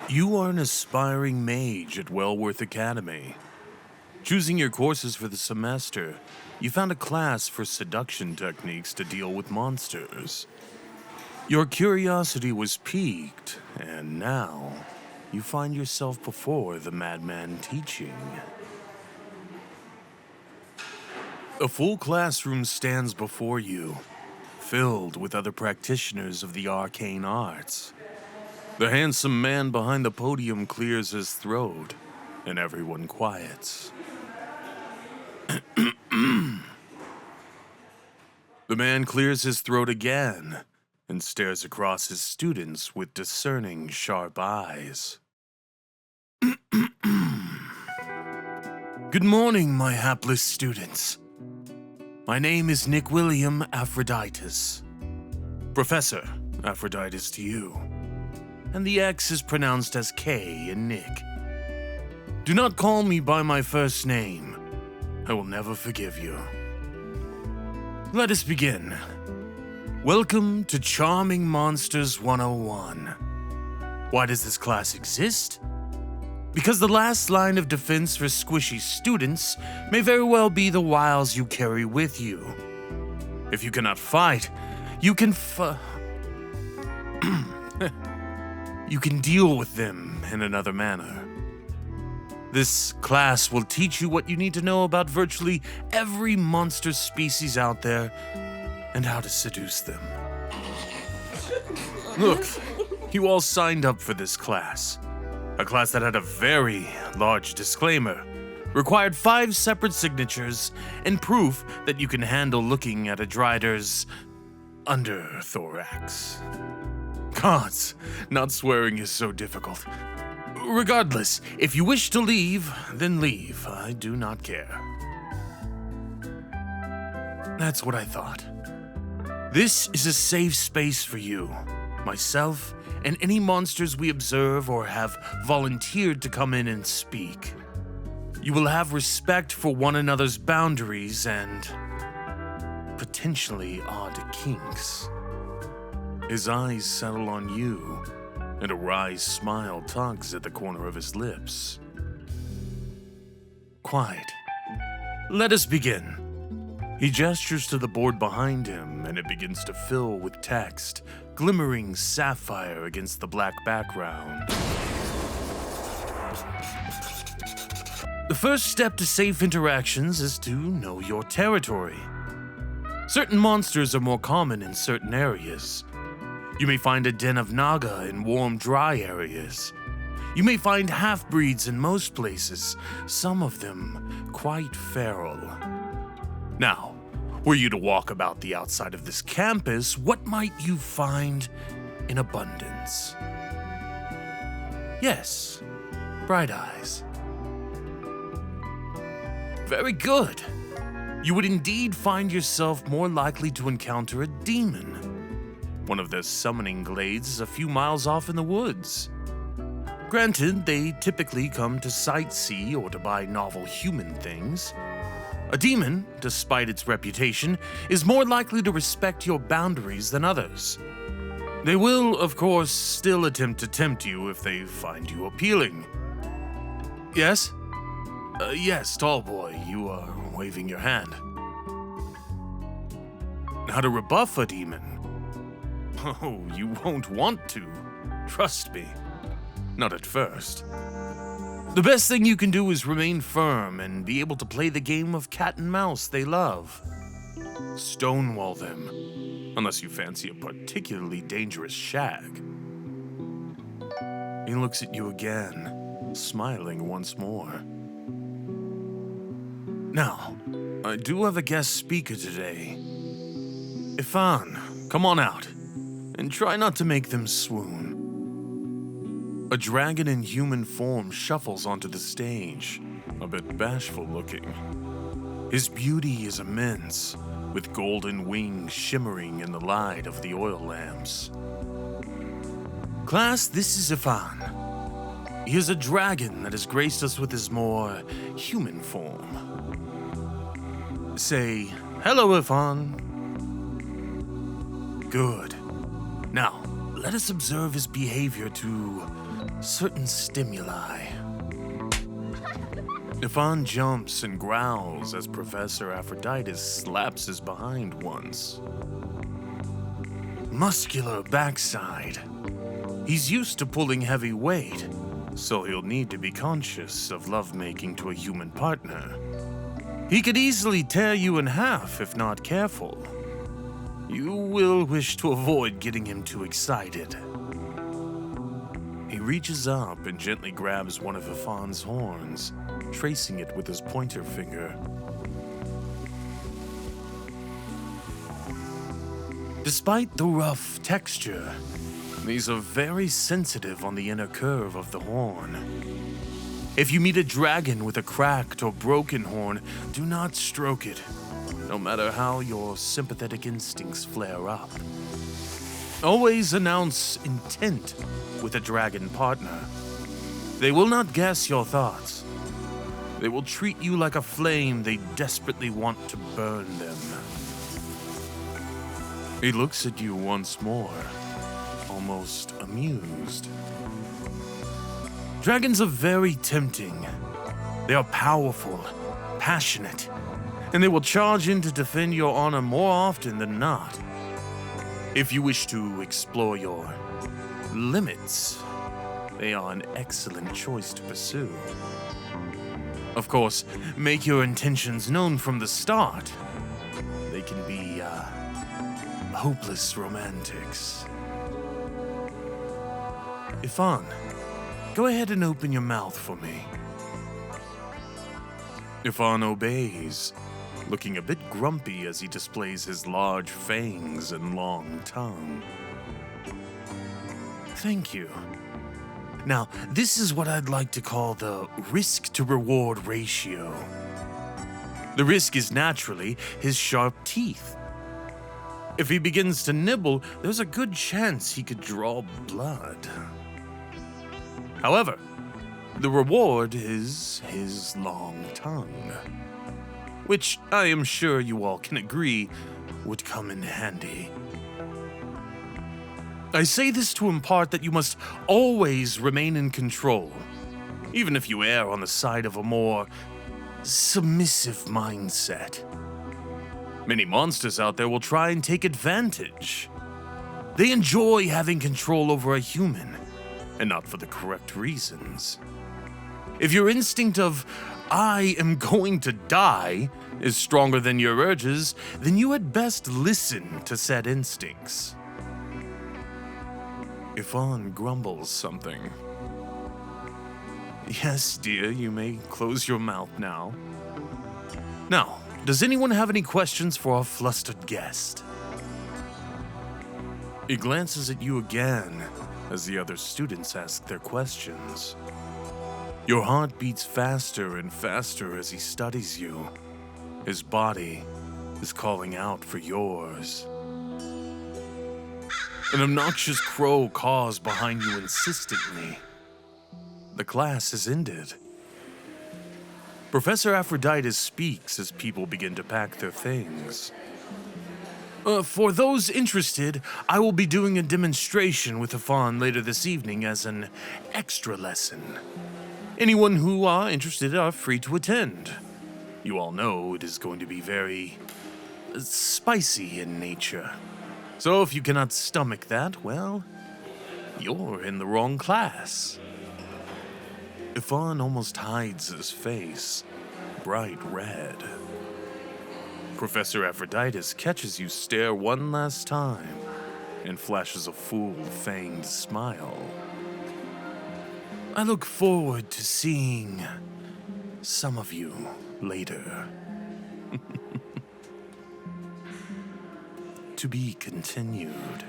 You are an aspiring mage at Wellworth Academy. Choosing your courses for the semester, you found a class for seduction techniques to deal with monsters. Your curiosity was piqued, and now you find yourself before the madman teaching. A full classroom stands before you, filled with other practitioners of the arcane arts. The handsome man behind the podium clears his throat, and everyone quiets. The man clears his throat again and stares across his students with discerning, sharp eyes. Good morning, my hapless students. My name is Nick William Aphroditus. Professor Aphroditus to you. And the X is pronounced as K in Nick. Do not call me by my first name. I will never forgive you. Let us begin. Welcome to Charming Monsters 101. Why does this class exist? Because the last line of defense for squishy students may very well be the wiles you carry with you. If you cannot fight, you can you can deal with them in another manner. This class will teach you what you need to know about virtually every monster species out there and how to seduce them. Look, you all signed up for this class. A class that had a very large disclaimer, required 5 separate signatures, and proof that you can handle looking at a drider's underthorax. Gods, not swearing is so difficult. Regardless, if you wish to leave, then leave. I do not care. That's what I thought. This is a safe space for you, myself, and any monsters we observe or have volunteered to come in and speak. You will have respect for one another's boundaries and potentially odd kinks. His eyes settle on you, and a wry smile tugs at the corner of his lips. Quiet. Let us begin. He gestures to the board behind him, and it begins to fill with text, glimmering sapphire against the black background. The first step to safe interactions is to know your territory. Certain monsters are more common in certain areas. You may find a den of naga in warm, dry areas. You may find half-breeds in most places, some of them quite feral. Now, were you to walk about the outside of this campus, what might you find in abundance? Yes, bright eyes. Very good. You would indeed find yourself more likely to encounter a demon. One of their summoning glades is a few miles off in the woods. Granted, they typically come to sightsee or to buy novel human things. A demon, despite its reputation, is more likely to respect your boundaries than others. They will, of course, still attempt to tempt you if they find you appealing. Yes? Yes, tall boy, you are waving your hand. How to rebuff a demon? Oh, you won't want to. Trust me. Not at first. The best thing you can do is remain firm and be able to play the game of cat and mouse they love. Stonewall them, unless you fancy a particularly dangerous shag. He looks at you again, smiling once more. Now, I do have a guest speaker today. Ifan, come on out, and try not to make them swoon. A dragon in human form shuffles onto the stage, a bit bashful looking. His beauty is immense, with golden wings shimmering in the light of the oil lamps. Class, this is Ifan. He is a dragon that has graced us with his more human form. Say, hello, Ifan. Good. Now, let us observe his behavior to certain stimuli. Ifan jumps and growls as Professor Aphrodite slaps his behind once. Muscular backside. He's used to pulling heavy weight, so he'll need to be conscious of lovemaking to a human partner. He could easily tear you in half if not careful. You will wish to avoid getting him too excited. He reaches up and gently grabs one of Ifan's horns, tracing it with his pointer finger. Despite the rough texture, these are very sensitive on the inner curve of the horn. If you meet a dragon with a cracked or broken horn, do not stroke it, no matter how your sympathetic instincts flare up. Always announce intent with a dragon partner. They will not guess your thoughts. They will treat you like a flame they desperately want to burn them. He looks at you once more, almost amused. Dragons are very tempting. They are powerful, passionate, and they will charge in to defend your honor more often than not. If you wish to explore your limits, they are an excellent choice to pursue. Of course, make your intentions known from the start. They can be, hopeless romantics. Ifan, go ahead and open your mouth for me. Ifan obeys, looking a bit grumpy as he displays his large fangs and long tongue. Thank you. Now, this is what I'd like to call the risk-to-reward ratio. The risk is naturally his sharp teeth. If he begins to nibble, there's a good chance he could draw blood. However, the reward is his long tongue, which I am sure you all can agree would come in handy. I say this to impart that you must always remain in control, even if you err on the side of a more submissive mindset. Many monsters out there will try and take advantage. They enjoy having control over a human, and not for the correct reasons. If your instinct of, I am going to die, is stronger than your urges, then you had best listen to said instincts. Ifan grumbles something. Yes, dear, you may close your mouth now. Now, does anyone have any questions for our flustered guest? He glances at you again as the other students ask their questions. Your heart beats faster and faster as he studies you. His body is calling out for yours. An obnoxious crow caws behind you insistently. The class has ended. Professor Aphrodite speaks as people begin to pack their things. For those interested, I will be doing a demonstration with Ifan later this evening as an extra lesson. Anyone who are interested are free to attend. You all know it is going to be very spicy in nature. So if you cannot stomach that, well, you're in the wrong class. Ifan almost hides his face, bright red. Professor Aphrodite catches you stare one last time and flashes a full-fanged smile. I look forward to seeing some of you later. To be continued.